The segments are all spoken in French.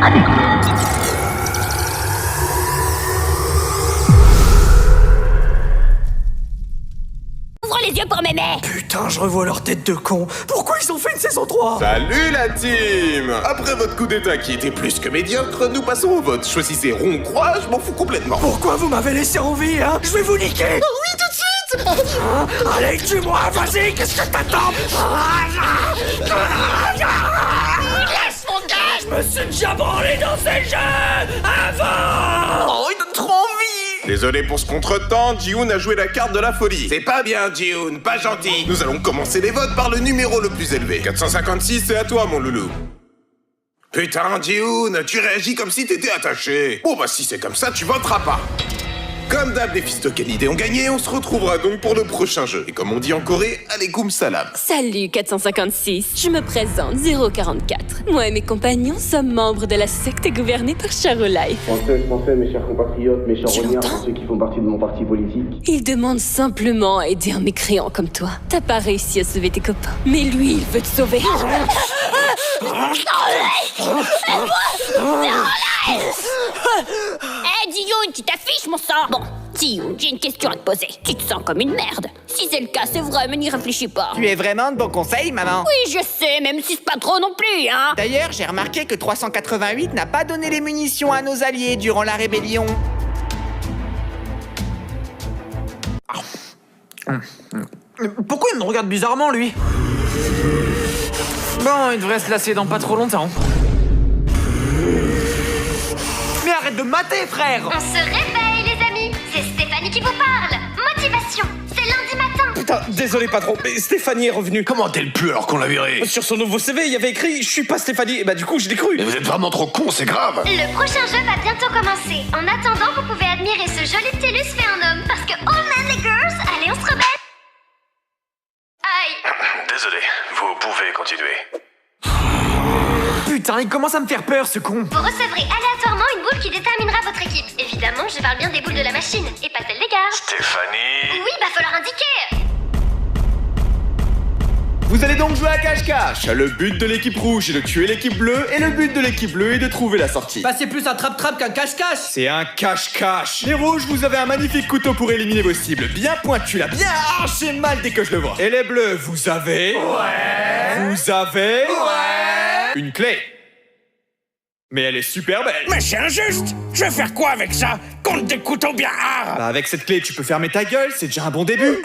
Ouvre les yeux pour m'aimer. Putain, je revois leur tête de con. Pourquoi ils ont fait une saison 3? Salut la team! Après votre coup d'état qui était plus que médiocre, nous passons au vote. Choisissez rond, croix, je m'en fous complètement. Pourquoi vous m'avez laissé en vie, hein? Je vais vous niquer. Oui, tout de suite. Allez, tue-moi, vas-y, qu'est-ce que t'attends? Laisse mon gars. Je me suis déjà branlé dans ces jeux avant. Oh, il donne trop envie. Désolé pour ce contretemps, Ji-hoon a joué la carte de la folie. C'est pas bien, Ji-hoon, pas gentil. Nous allons commencer les votes par le numéro le plus élevé. 456, c'est à toi, mon loulou. Putain, Ji-hoon, tu réagis comme si t'étais attaché. Bon bah si c'est comme ça, tu voteras pas. Comme d'hab, les fils de Kennedy ont gagné, on se retrouvera donc pour le prochain jeu. Et comme on dit en Corée, alaikum salam. Salut 456, je me présente 044. Moi et mes compagnons sommes membres de la secte gouvernée par Charolife. Français, mes chers compatriotes, mes chers Tu rognards, l'entends ceux qui font partie de mon parti politique. Il demande simplement à aider un mécréant comme toi. T'as pas réussi à sauver tes copains, mais lui, il veut te sauver. Eh, Ji-hoon, tu t'affiches, mon sang. Bon, Ji-hoon, j'ai une question à te poser. Tu te sens comme une merde. Si c'est le cas, c'est vrai, mais n'y réfléchis pas. Tu es vraiment de bons conseils, maman. Oui, je sais, même si c'est pas trop non plus, hein. D'ailleurs, j'ai remarqué que 388 n'a pas donné les munitions à nos alliés durant la rébellion. Pourquoi il me regarde bizarrement, lui? Bon, il devrait se lasser dans pas trop longtemps. Mais arrête de mater, frère! On se réveille, les amis. C'est Stéphanie qui vous parle. Motivation, c'est lundi matin. Putain, désolé patron, mais Stéphanie est revenue. Comment elle pue alors qu'on l'a virée? Sur son nouveau CV, il y avait écrit « Je suis pas Stéphanie ». Et bah du coup, je l'ai cru. Mais vous êtes vraiment trop con, c'est grave. Le prochain jeu va bientôt commencer. En attendant, vous pouvez admirer ce joli TELUS fait un homme. Parce que all men les girls, allez, on se rebelle. Aïe. Désolé, vous pouvez continuer. Putain, il commence à me faire peur, ce con! Vous recevrez aléatoirement une boule qui déterminera votre équipe. Évidemment, je parle bien des boules de la machine, et pas celles des gars. Stéphanie... Oui, bah faut leur indiquer. Vous allez donc jouer à cache-cache. Le but de l'équipe rouge est de tuer l'équipe bleue et le but de l'équipe bleue est de trouver la sortie. Bah, c'est plus un trap-trap qu'un cache-cache! C'est un cache-cache. Les rouges, vous avez un magnifique couteau pour éliminer vos cibles. Bien pointu là, bien arché mal dès que je le vois. Et les bleus, vous avez... Ouais. Vous avez... Ouais. Une clé. Mais elle est super belle. Mais c'est injuste. Je vais faire quoi avec ça? Contre des couteaux bien hard. Bah avec cette clé, tu peux fermer ta gueule, c'est déjà un bon début.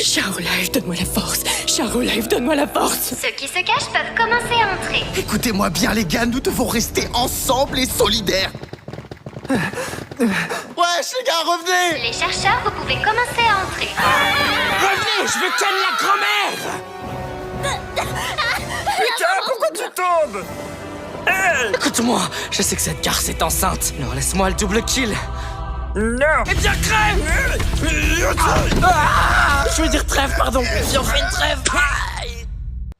Charolife, donne-moi la force. Charolife, donne-moi la force. Ceux qui se cachent peuvent commencer à entrer. Écoutez-moi bien, les gars, nous devons rester ensemble et solidaires. Wesh, les gars, revenez! Les chercheurs, vous pouvez commencer à entrer. Revenez, je veux ken la grand-mère. Putain, pourquoi tu tombes? Écoute-moi, je sais que cette garce est enceinte. Alors laisse-moi le double kill. Non. Eh bien, crève. Je veux dire trêve, pardon. Viens, on fait une trêve.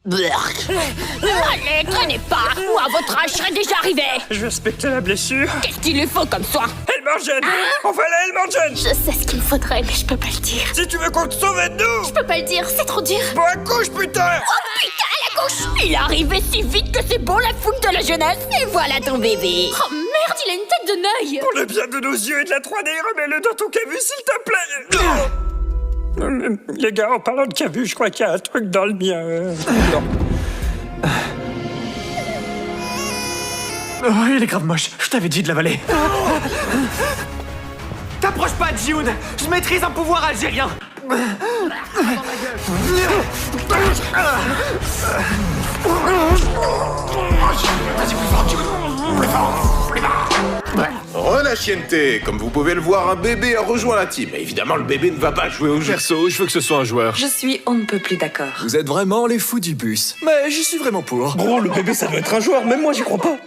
Allez, traînez pas, ou à votre âge, je serais déjà arrivé. Je vais respecter la blessure. Qu'est-ce qu'il lui faut comme soin? Elle m'enchaîne. Enfin là, elle m'enchaîne. Je sais ce qu'il me faudrait, mais je peux pas le dire. Si tu veux qu'on te sauve, aide-nous. Je peux pas le dire, c'est trop dur. Bon, accouche, putain. Oh putain, la gauche! Il est arrivé si vite que c'est bon la fougue de la jeunesse. Et voilà ton bébé. Oh merde, il a une tête de neuil. Pour le bien de nos yeux et de la 3D, remets-le dans ton cavu, s'il te plaît. Les gars, en parlant de cavu, je crois qu'il y a un truc dans le mien. Non. Oh, il est grave moche. Je t'avais dit de l'avaler. T'approches pas, Ji-hoon. Je maîtrise un pouvoir algérien. Relachienté, comme vous pouvez le voir, un bébé a rejoint la team. Et évidemment, le bébé ne va pas jouer au jeu. Perso, je veux que ce soit un joueur. Je suis on ne peut plus d'accord. Vous êtes vraiment les fous du bus. Mais j'y suis vraiment pour. Gros, le bébé, ça doit être un joueur, même moi, j'y crois pas.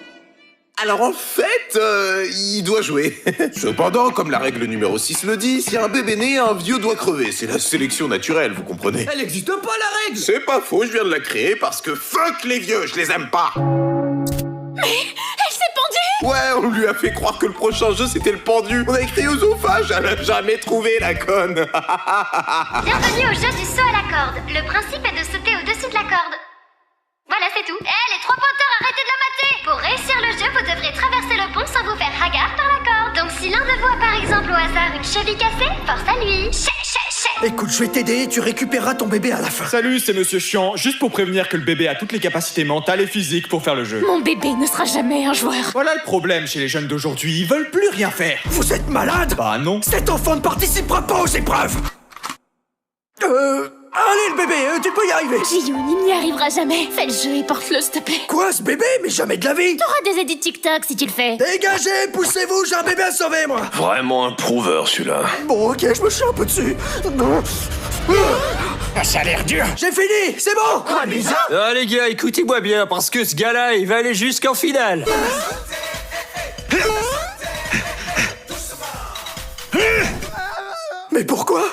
Alors en fait, il doit jouer. Cependant, comme la règle numéro 6 le dit, si un bébé naît, un vieux doit crever. C'est la sélection naturelle, vous comprenez? Elle existe pas, la règle. C'est pas faux, je viens de la créer parce que fuck les vieux, je les aime pas. Mais elle s'est pendue. Ouais, on lui a fait croire que le prochain jeu c'était le pendu. On a écrit Osophage, elle a jamais trouvé la conne. Bienvenue au jeu du saut à la corde. Le principe est de sauter au-dessus de la corde. Voilà, c'est tout. Eh, les 3 pointeurs, arrêtez de la mater. Pour réussir le jeu, vous devrez traverser le pont sans vous faire hagard par la corde. Donc si l'un de vous a par exemple au hasard une cheville cassée, force à lui. Écoute, je vais t'aider, tu récupéreras ton bébé à la fin. Salut, c'est Monsieur Chiant. Juste pour prévenir que le bébé a toutes les capacités mentales et physiques pour faire le jeu. Mon bébé ne sera jamais un joueur. Voilà le problème chez les jeunes d'aujourd'hui, ils veulent plus rien faire. Vous êtes malade? Bah non. Cet enfant ne participera pas aux épreuves. Allez le bébé, tu peux y arriver. Ji-Yoon, il n'y arrivera jamais. Fais le jeu et porte-le, s'il te plaît. Quoi, ce bébé? Mais jamais de la vie. T'auras des edits TikTok si tu le fais. Dégagez, poussez-vous, j'ai un bébé à sauver, moi. Vraiment un prouveur, celui-là. Bon, ok, je me chie un peu dessus. Ça a l'air dur. J'ai fini, c'est bon. Ah, bizarre. Ah les gars, écoutez-moi bien, parce que ce gars-là, il va aller jusqu'en finale. Mais pourquoi?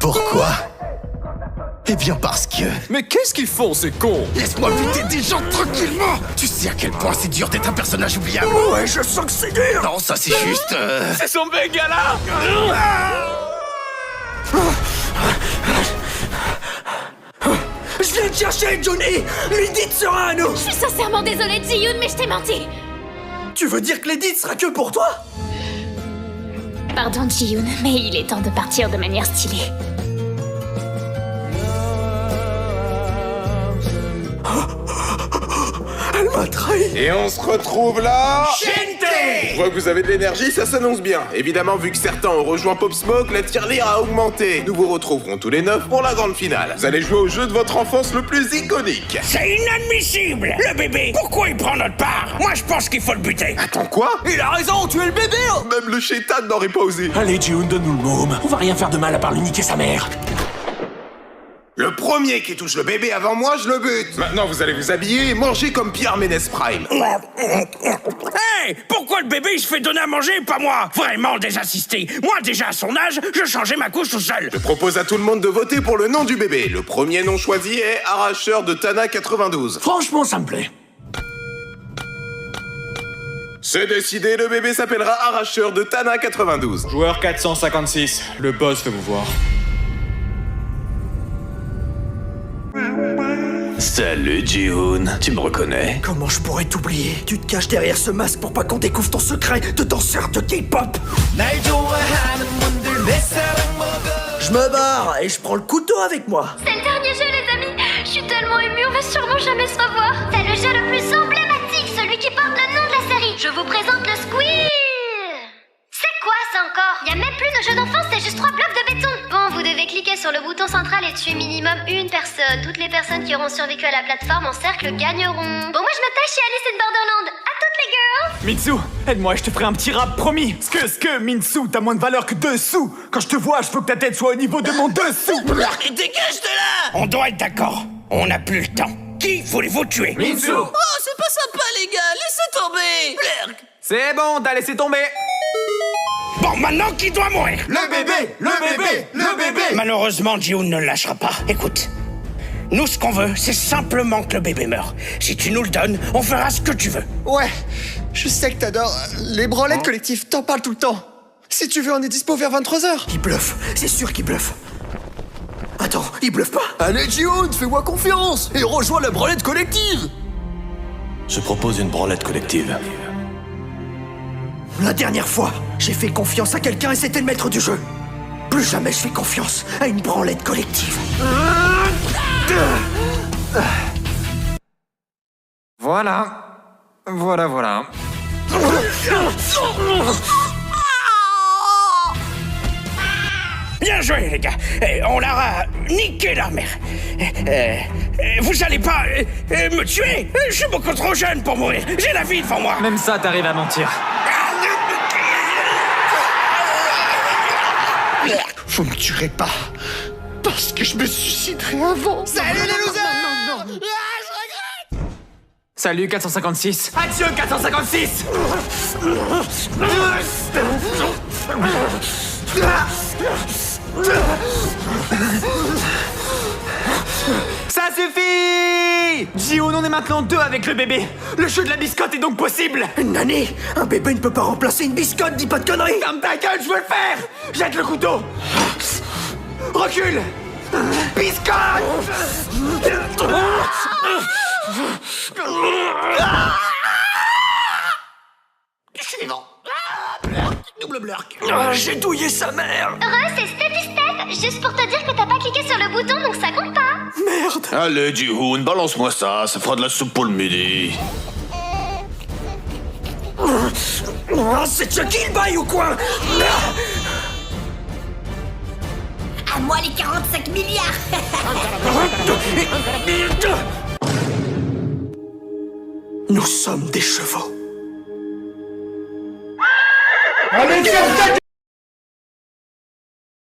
Pourquoi? Eh bien parce que... Mais qu'est-ce qu'ils font, ces cons? Laisse-moi buter des gens tranquillement. Tu sais à quel point c'est dur d'être un personnage oubliable. Ouais, je sens que c'est dur. Non, ça c'est juste... C'est son bengala. Je viens te chercher, Johnny. L'Edith sera à nous. Je suis sincèrement désolée, Ji-Yoon, mais je t'ai menti. Tu veux dire que l'Edith sera que pour toi? Pardon, Ji-Yoon, mais il est temps de partir de manière stylée. Elle m'a trahi. Et on se retrouve là... Je vois que vous avez de l'énergie, ça s'annonce bien. Évidemment, vu que certains ont rejoint Pop Smoke, la tirelire a augmenté. Nous vous retrouverons tous les 9 pour la grande finale. Vous allez jouer au jeu de votre enfance le plus iconique. C'est inadmissible. Le bébé, pourquoi il prend notre part? Moi, je pense qu'il faut le buter. Attends, quoi? Il a raison, tu es le bébé. Même le chétan n'aurait pas osé. Allez, Ji-Yoon, donne-nous le môme. On va rien faire de mal à part lui niquer sa mère. Le premier qui touche le bébé avant moi, je le bute. Maintenant, vous allez vous habiller et manger comme Pierre Ménès Prime. Hey, pourquoi le bébé il se fait donner à manger et pas moi? Vraiment désassisté. Moi, déjà à son âge, je changeais ma couche tout seul. Je propose à tout le monde de voter pour le nom du bébé. Le premier nom choisi est Arracheur de Tana 92. Franchement, ça me plaît. C'est décidé, le bébé s'appellera Arracheur de Tana 92. Joueur 456, le boss veut vous voir. Salut, Ji-Hoon. Tu me reconnais? Comment je pourrais t'oublier? Tu te caches derrière ce masque pour pas qu'on découvre ton secret de danseur de K-pop. Je me barre et je prends le couteau avec moi. C'est le dernier jeu, les amis. Je suis tellement émue, on va sûrement jamais se revoir. C'est le jeu le plus emblématique, celui qui porte le nom de la série. Je vous présente le Squeal. C'est quoi ça encore? Y a même plus de jeu d'enfance, c'est juste 3 blocs de béton. Bon, vous devez cliquer sur le bouton central et tuer minimum une personne. Toutes les personnes qui auront survécu à la plateforme en cercle gagneront. Bon, moi je me tâche chez Alice in Borderland. À toutes les girls. Mitsu, aide-moi, je te ferai un petit rap, promis. Mitsu, t'as moins de valeur que 2 sous. Quand je te vois, je veux que ta tête soit au niveau de mon dessous. Et dégage de là. On doit être d'accord. On n'a plus le temps. Qui voulez-vous tuer? Mitsu. Oh, c'est pas sympa, les gars. Laissez tomber. Blurk. C'est bon, t'as laissé tomber. Bon, maintenant, qui doit mourir? Le bébé, le bébé, le bébé. Malheureusement, Ji-Hoon ne le lâchera pas. Écoute, nous, ce qu'on veut, c'est simplement que le bébé meure. Si tu nous le donnes, on fera ce que tu veux. Ouais, je sais que t'adores les branlettes collectives, t'en parles tout le temps. Si tu veux, on est dispo vers 23h. Il bluffe, c'est sûr qu'il bluffe. Attends, il bluffe pas? Allez, Ji-Hoon, fais-moi confiance et rejoins la branlette collective. Je propose une branlette collective. La dernière fois, j'ai fait confiance à quelqu'un et c'était le maître du jeu. Plus jamais je fais confiance à une branlette collective. Voilà. Voilà. Bien joué, les gars. On leur a niqué leur mère. Vous allez pas me tuer? Je suis beaucoup trop jeune pour mourir. J'ai la vie devant moi. Même ça, t'arrives à mentir. Vous me tuerez pas. Parce que je me suiciderai avant. Salut les losers! Salut 456. Adieu 456. Ça suffit! Ji-Hoon, on est maintenant 2 avec le bébé. Le jeu de la biscotte est donc possible. Nani, un bébé ne peut pas remplacer une biscotte, dis pas de conneries. Ferme ta gueule, je veux le faire. Jette le couteau. Recule. Biscotte. ensemble, Blurk. J'ai douillé sa mère. C'est Step, juste pour te dire que t'as pas cliqué sur le bouton, donc ça compte pas. Merde. Allez, Ji-hoon, balance-moi ça fera de la soupe pour le midi. C'est Chucky le bail ou quoi? À moi les 45 milliards. Nous sommes des chevaux. Allez,